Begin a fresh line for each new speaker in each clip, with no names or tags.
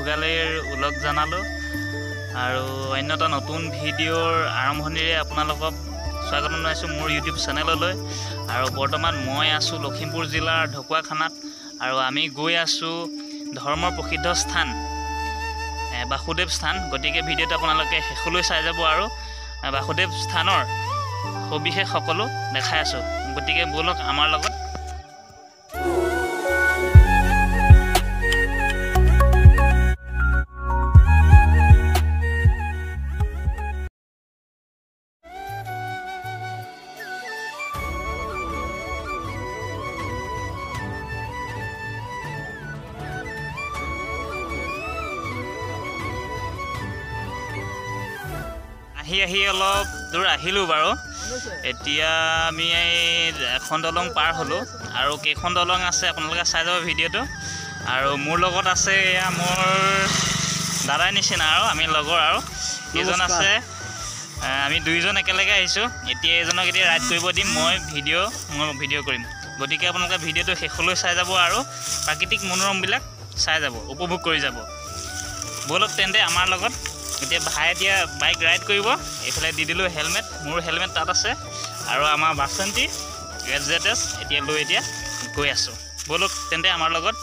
ভোগালীৰ উলগ জনালো আৰু অন্য এটা নতুন ভিডিঅ'ৰ আৰম্ভণিৰে আপোনালোকক স্বাগতম জনাইছোঁ মোৰ ইউটিউব চেনেললৈ। আৰু বৰ্তমান মই আছোঁ লখিমপুৰ জিলাৰ ঢকুৱাখানাত আৰু আমি গৈ আছোঁ ধৰ্মৰ প্ৰসিদ্ধ স্থান বাসুদেৱ স্থান। গতিকে ভিডিঅ'টো আপোনালোকে শেষলৈ চাই যাব আৰু বাসুদেৱ স্থানৰ সবিশেষ সকলো দেখাই আছোঁ। গতিকে বলক আমাৰ লগত। আহি অলপ দূৰ আহিলোঁ বাৰু। এতিয়া আমি এখন দলং পাৰ হ'লোঁ আৰু কেইখন দলং আছে আপোনালোকে চাই যাব ভিডিঅ'টো। আৰু মোৰ লগত আছে এয়া মোৰ দাদাৰ নিচিনা আৰু আমি লগৰ আৰু এজন আছে। আমি দুইজন একেলগে আহিছোঁ। এতিয়া এজনক এতিয়া ৰাইড কৰিব দিম, মই ভিডিঅ' কৰিম। গতিকে আপোনালোকে ভিডিঅ'টো শেষলৈ চাই যাব আৰু প্ৰাকৃতিক মনোৰমবিলাক চাই যাব, উপভোগ কৰি যাব। ব'লক তেন্তে আমাৰ লগত। এতিয়া ভাই এতিয়া বাইক ৰাইড কৰিব। এইফালে দি দিলোঁ হেলমেট, মোৰ হেলমেট তাত আছে আৰু আমাৰ বাসন্তী ZS এতিয়া গৈ আছোঁ। ব'লক তেন্তে আমাৰ লগত।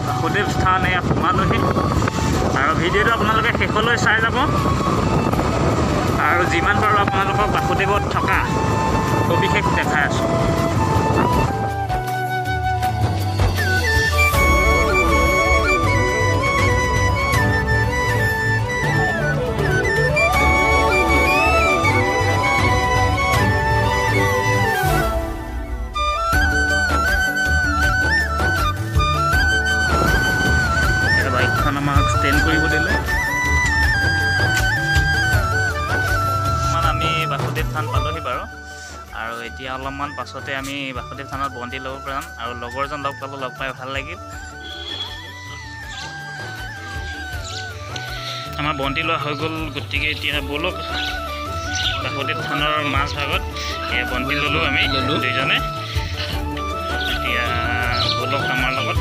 বাসুদেৱ স্থান এয়া সোমালোহি আৰু ভিডিঅ'টো আপোনালোকে শেষলৈ চাই যাব আৰু যিমান পাৰোঁ আপোনালোকক বাসুদেৱত থকা সবিশেষ দেখাই আছোঁ। বাইকখন আমাক ষ্টেণ্ড কৰিব দিলে। আমি বাসুদেৱ থান পালোহি বাৰু আৰু এতিয়া অলপমান পাছতে আমি বাসুদেৱ থানত বন্তি ল'ব পাৰিম আৰু লগৰজন লগ পালোঁ, লগ পাই ভাল লাগিল। আমাৰ বন্তি লোৱা হৈ গ'ল। গতিকে এতিয়া ব'লক বাসুদেৱ থানৰ মাজ ভাগত এয়া বন্তি ল'লোঁ আমি দুইজনে। এতিয়া ব'লক আমাৰ লগত।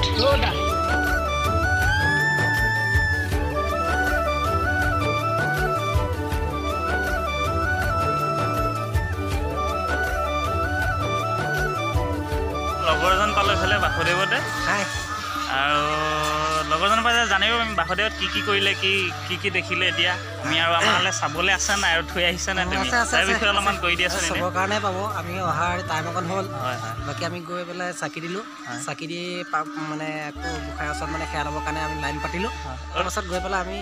লগৰজন পালোঁ এইফালে বাসুদেৱতে আৰু লগৰজন পালে জানিব আমি বাসুদেৱত কি কৰিলে, কি দেখিলে। এতিয়া আমি আৰু আমালৈ চাবলৈ আছে নাই আৰু থৈ আহিছে নাই, তুমি তাৰ বিষয়ে অলপমান কৈ দিয়াচোন।
চবৰ কাৰণে পাব। আমি অহাৰ টাইম অকণ হ'ল। বাকী আমি গৈ পেলাই চাকি দিলোঁ। চাকি দি মানে আকৌ গোঁসাই ওচৰত মানে সেৱা ল'বৰ কাৰণে আমি লাইন পাতিলোঁ। তাৰপাছত গৈ পেলাই আমি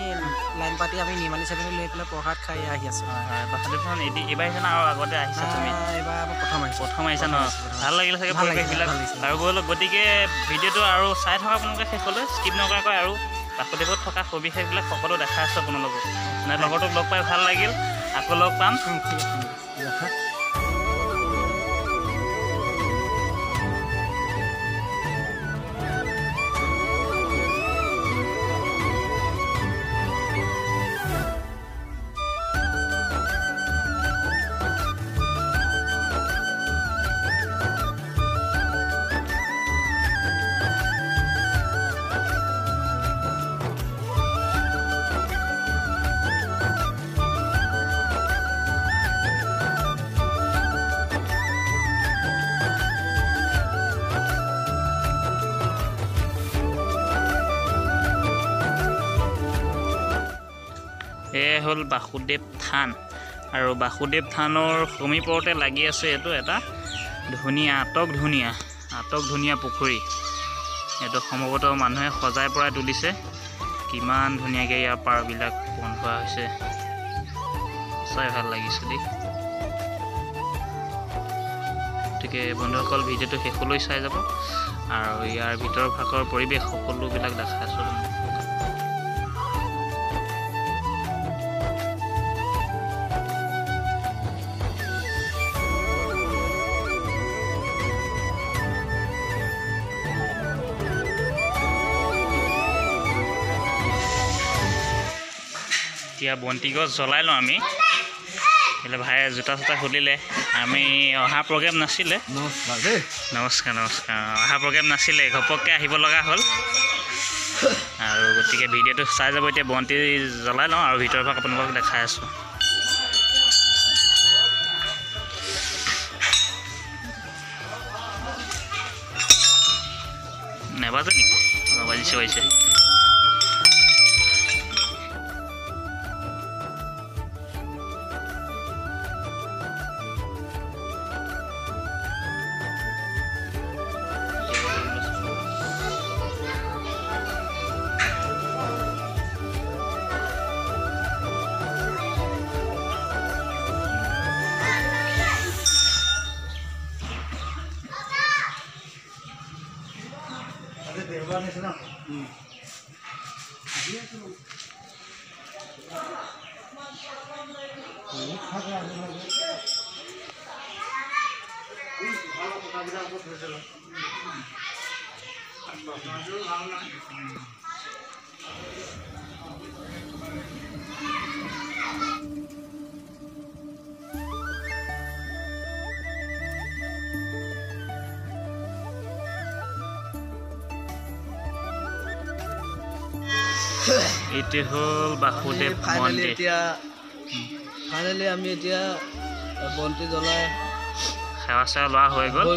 লাইন পাতি আমি নিৰ্মালী চাকি লৈ পেলাই প্ৰসাদ খাই আহি আছোঁ।
বাসুদেৱখন এইবাৰ আহিছে না আৰু আগতে আহিছে তুমি?
এইবাৰ আমাৰ প্ৰথম আহিছে
ন? ভাল লাগিলে চাগে পৰিৱেশবিলাক আৰু ব'লক। গতিকে ভিডিঅ'টো আৰু চাই থকা আপোনালোকে শেষলৈ স্কিপ নকৰাকৈ আৰু বাসুদেৱত থকা সবিশেষবিলাক সকলো দেখাই আছোঁ আপোনালোকক। মানে লগৰটোক লগ পাই ভাল লাগিল, আকৌ লগ পাম। এয়া হ'ল বাসুদেৱ থান আৰু বাসুদেৱ থানৰ সমীপতে লাগি আছে এইটো এটা আটক ধুনীয়া পুখুৰী। এইটো সম্ভৱতঃ মানুহে সজাই পৰাই তুলিছে। কিমান ধুনীয়াকৈ ইয়াৰ পাৰবিলাক বন্ধোৱা হৈছে, চাই ভাল লাগিছে দেই। গতিকে বন্ধুসকল ভিডিঅ'টো শেষলৈ চাই যাব আৰু ইয়াৰ ভিতৰ ভাগৰ পৰিৱেশ সকলোবিলাক দেখাই আছোঁ। এতিয়া বন্তি গছ জ্বলাই লওঁ আমি। এইফালে ভাইয়ে জোতা চোতা খুলিলে আমি অহা প্ৰগ্ৰেম নাছিলে নমস্কাৰ অহা প্ৰগ্ৰেম নাছিলে ঘপককৈ আহিব লগা হ'ল আৰু গতিকে ভিডিঅ'টো চাই যাব এতিয়া বন্তি জ্বলাই লওঁ আৰু ভিতৰৰ পৰা আপোনালোকক দেখাই আছোঁ নেবাজে নেকি বাজিছে এইটো হ'ল বাসুদেৱ মন্দিৰ
ফাইনেলি আমি এতিয়া বন্তি জ্বলাই
সেৱা চেৱা লোৱা হৈ গ'ল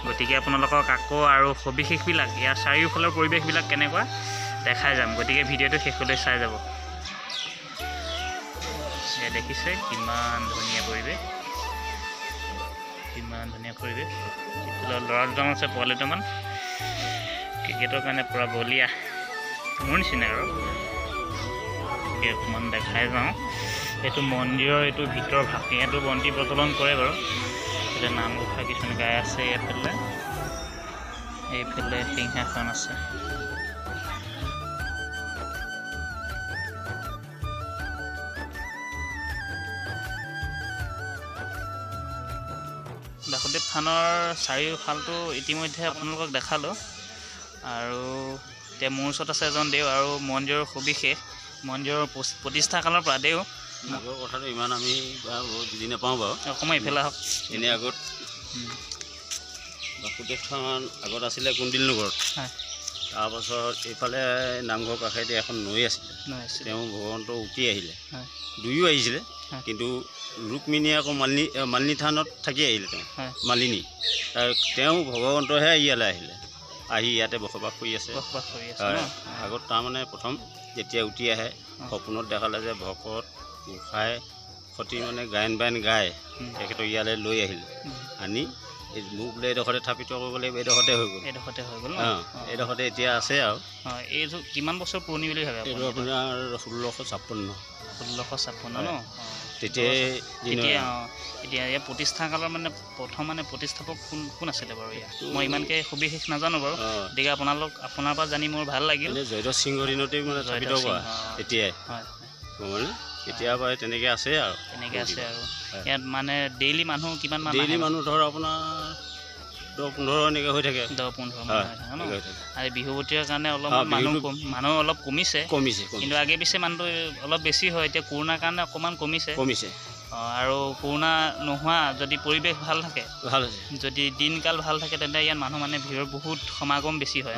গতিকে আপোনালোকক আকৌ আৰু সবিশেষবিলাক ইয়াৰ চাৰিওফালৰ পৰিৱেশবিলাক কেনেকুৱা দেখাই যাম গতিকে ভিডিঅ'টো শেষলৈ চাই যাব এয়া দেখিছে কিমান ধুনীয়া পৰিৱেশ ল'ৰা দুটামান আছে পোৱালি দুটামান ক্ৰিকেটৰ কাৰণে পূৰা বলীয়া মোৰ নিচিনা আৰু অকণমান দেখাই যাওঁ এইটো মন্দিৰৰ এইটো ভিতৰৰ ভাগ ইয়াতো বন্তি প্ৰজ্বলন কৰে বাৰু এতিয়া নামঘোষা কিছুমান গাই আছে এইফালে সিংহাসন আছে বাসুদেৱ থানৰ চাৰিওফালটো ইতিমধ্যে আপোনালোকক দেখালোঁ আৰু এতিয়া মোৰ ওচৰত আছে এজন দেও আৰু মন্দিৰৰ সবিশেষ মন্দিৰৰ প্ৰতিষ্ঠা কালৰ পৰা দেও
আগৰ কথাটো ইমান আমি বুজি নাপাওঁ বাৰু
অকণমান ইফালে আহক
এনেই আগত বাসুদেৱ থান আগত আছিলে কুন্দিল নগৰত তাৰপাছত এইফালে নামঘৰ কাষেদি এখন নৈ আছিলে তেওঁ ভগৱন্ত উটি আহিলে দুয়ো আহিছিলে কিন্তু ৰুক্মিণী আকৌ মালিনী থানত থাকি আহিলে তেওঁ মালিনী তেওঁ ভগৱন্তহে ইয়ালৈ আহিলে আহি ইয়াতে বসবাস কৰি আছে আগত তাৰমানে প্ৰথম যেতিয়া উঠি আহে সপোনত দেখালে যে ভকত গোসাঁই সতি মানে গায়ন বায়ন গাই তেখেতক ইয়ালৈ লৈ আহিলে আনি মোক বোলে এইডোখৰতে স্থাপিত কৰিব লাগিব এইডোখৰতে হৈ গ'ল এইডোখৰতে এতিয়া আছে আৰু
এইটো কিমান বছৰ পুৰণি বুলি ভাবে
এইটো আপোনাৰ 1656
ন তেতিয়া এতিয়া ইয়াৰ প্ৰতিষ্ঠা কালৰ মানে প্ৰথম মানে প্ৰতিষ্ঠাপক কোন আছিলে বাৰু ইয়াৰ মই ইমানকৈ সবিশেষ নাজানো বাৰু গতিকে আপোনাৰ পৰা জানি মোৰ ভাল লাগিল
জয়ধ্বজ সিংহৰ দিনতেই মানে স্থাপিত কৰা এতিয়াই এতিয়াৰ পৰা তেনেকৈ আছে আৰু
ইয়াত মানে ডেইলি মানুহ কিমান
ধৰ আপোনাৰ 10-15 এনেকৈ হৈ থাকে
10-15 আৰু বিহুৱতীৰ কাৰণে অলপ মানুহ অলপ কমিছে কিন্তু আগে পিছে মানুহটো অলপ বেছি হয় এতিয়া কৰোণাৰ কাৰণে অকণমান কমিছে আৰু কৰোণা নোহোৱা যদি পৰিৱেশ ভাল থাকে যদি দিনকাল ভাল থাকে তেন্তে ইয়াত মানুহ মানে ভিৰৰ বহুত সমাগম বেছি হয়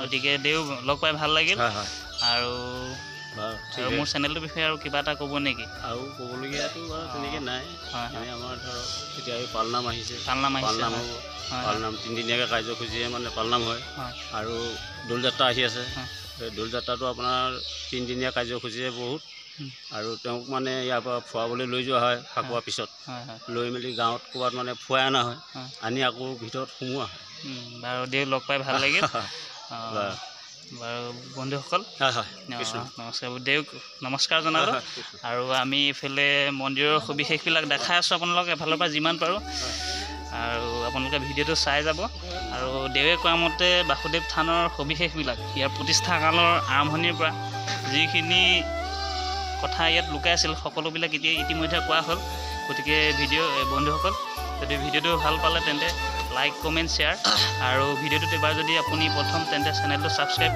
গতিকে দেও লগ পাই ভাল লাগিল আৰু মোৰ চেনেলটোৰ বিষয়ে আৰু কিবা এটা ক'ব নেকি
আৰু ক'বলগীয়াটো বাৰু তেনেকৈ নাই আমাৰ ধৰক এতিয়া এই পালনাম আহিছে পালনাম হ'ব পালনাম 3দিনীয়াকৈ কাৰ্যসূচীৰে মানে পালনাম হয় আৰু দৌল যাত্ৰা আহি আছে দৌল যাত্ৰাটো আপোনাৰ 3দিনীয়া কাৰ্যসূচীৰে বহুত আৰু তেওঁক মানে ইয়াৰ পৰা ফুৰাবলৈ লৈ যোৱা হয় ফাকুৱাৰ পিছত লৈ মেলি গাঁৱত ক'ৰবাত মানে ফুৱাই অনা হয় আনি আকৌ ভিতৰত সোমোৱা হয়
বাৰু দেও লগ পাই ভাল লাগিল বাৰু বন্ধুসকল নমস্কাৰ দেওক নমস্কাৰ জনালোঁ আৰু আমি এইফালে মন্দিৰৰ সবিশেষবিলাক দেখাই আছোঁ আপোনালোক এফালৰ পৰা যিমান পাৰোঁ আৰু আপোনালোকে ভিডিঅ'টো চাই যাব আৰু দেৱে কোৱা মতে বাসুদেৱ থানৰ সবিশেষবিলাক ইয়াৰ প্ৰতিষ্ঠা কালৰ আৰম্ভণিৰ পৰা যিখিনি কথা ইয়াত লুকাই আছিল সকলোবিলাক এতিয়া ইতিমধ্যে কোৱা হ'ল গতিকে বন্ধুসকল যদি ভিডিঅ'টো ভাল পালে তেন্তে লাইক কমেণ্ট শ্বেয়াৰ আৰু ভিডিঅ'টোত এবাৰ যদি আপুনি প্ৰথম তেন্তে চেনেলটো ছাবস্ক্ৰাইব